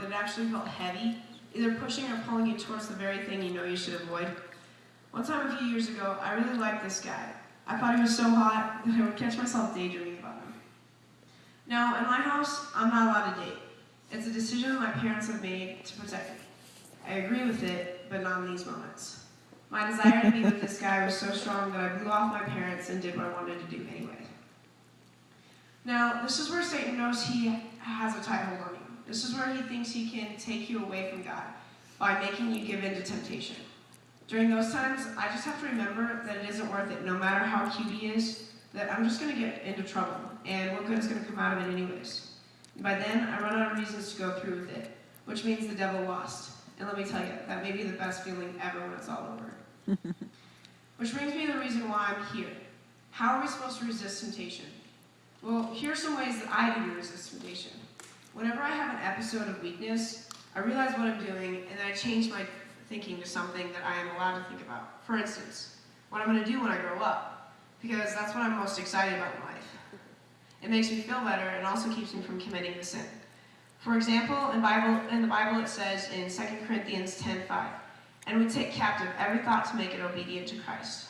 it actually felt heavy, either pushing or pulling you towards the very thing you know you should avoid. One time a few years ago, I really liked this guy. I thought he was so hot that I would catch myself daydreaming about him. Now, in my house, I'm not allowed to date. It's a decision my parents have made to protect me. I agree with it, but not in these moments. My desire to be with this guy was so strong that I blew off my parents and did what I wanted to do anyway. Now, this is where Satan knows he has a tight hold on you. This is where he thinks he can take you away from God by making you give in to temptation. During those times, I just have to remember that it isn't worth it, no matter how cute he is, that I'm just going to get into trouble, and what good is going to come out of it anyways. And by then, I run out of reasons to go through with it, which means the devil lost. And let me tell you, that may be the best feeling ever when it's all over. Which brings me to the reason why I'm here. How are we supposed to resist temptation? Well, here are some ways that I do to resist temptation. Whenever I have an episode of weakness, I realize what I'm doing, and then I change my thinking to something that I am allowed to think about. For instance, what I'm going to do when I grow up, because that's what I'm most excited about in life. It makes me feel better and also keeps me from committing the sin. For example, in the Bible it says in 2 Corinthians 10:5, "And we take captive every thought to make it obedient to Christ."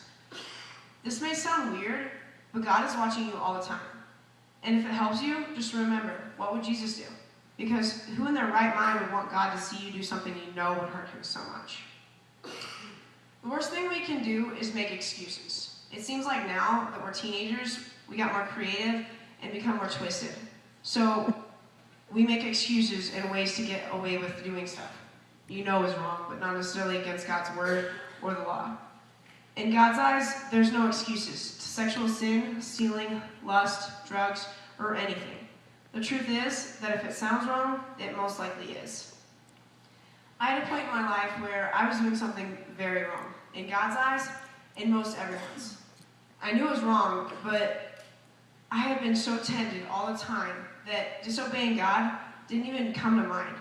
This may sound weird, but God is watching you all the time. And if it helps you, just remember, what would Jesus do? Because who in their right mind would want God to see you do something you know would hurt him so much? The worst thing we can do is make excuses. It seems like now that we're teenagers, we got more creative and become more twisted. So we make excuses and ways to get away with doing stuff you know is wrong, but not necessarily against God's word or the law. In God's eyes, there's no excuses to sexual sin, stealing, lust, drugs, or anything. The truth is that if it sounds wrong, it most likely is. I had a point in my life where I was doing something very wrong, in God's eyes, and most everyone's. I knew it was wrong, but I had been so tempted all the time that disobeying God didn't even come to mind.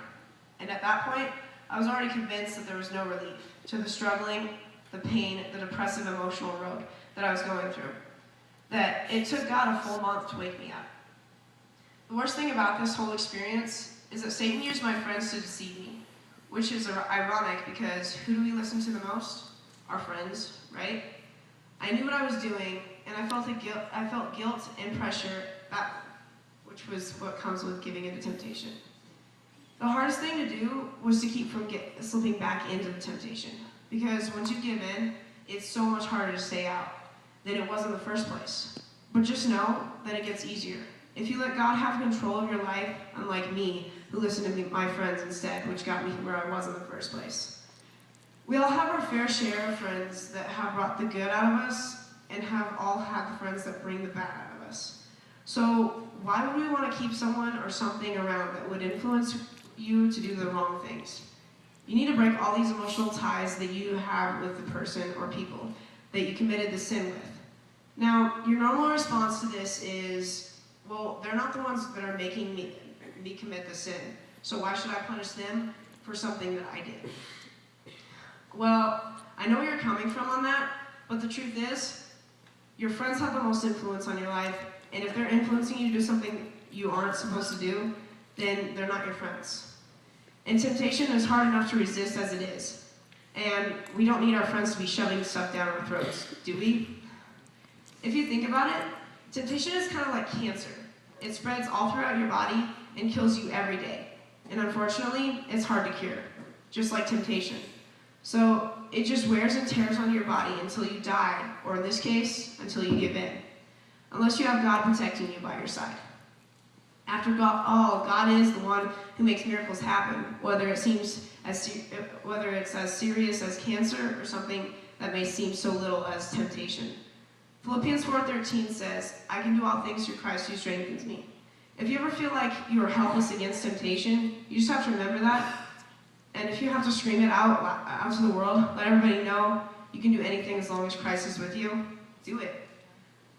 And at that point, I was already convinced that there was no relief to the struggling, the pain, the depressive emotional road that I was going through. That it took God a full month to wake me up. The worst thing about this whole experience is that Satan used my friends to deceive me, which is ironic because who do we listen to the most? Our friends, right? I knew what I was doing, and I felt guilt and pressure, which was what comes with giving into temptation. The hardest thing to do was to keep from slipping back into the temptation, because once you give in, it's so much harder to stay out than it was in the first place. But just know that it gets easier. If you let God have control of your life, unlike me, who listened to my friends instead, which got me where I was in the first place. We all have our fair share of friends that have brought the good out of us, and have all had the friends that bring the bad out of us. So why would we want to keep someone or something around that would influence you to do the wrong things? You need to break all these emotional ties that you have with the person or people that you committed the sin with. Now, your normal response to this is, well, they're not the ones that are making me commit the sin, so why should I punish them for something that I did? Well, I know where you're coming from on that, but the truth is, your friends have the most influence on your life, and if they're influencing you to do something you aren't supposed to do, then they're not your friends. And temptation is hard enough to resist as it is. And we don't need our friends to be shoving stuff down our throats, do we? If you think about it, temptation is kind of like cancer. It spreads all throughout your body and kills you every day. And unfortunately, it's hard to cure, just like temptation. So it just wears and tears on your body until you die, or in this case, until you give in. Unless you have God protecting you by your side. After all, God is the one who makes miracles happen, whether it's as serious as cancer or something that may seem so little as temptation. Philippians 4:13 says, "I can do all things through Christ who strengthens me." If you ever feel like you are helpless against temptation, you just have to remember that. And if you have to scream it out to the world, let everybody know you can do anything as long as Christ is with you, do it.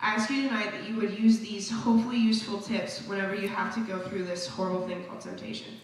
I ask you tonight that you would use these hopefully useful tips whenever you have to go through this horrible thing called temptation.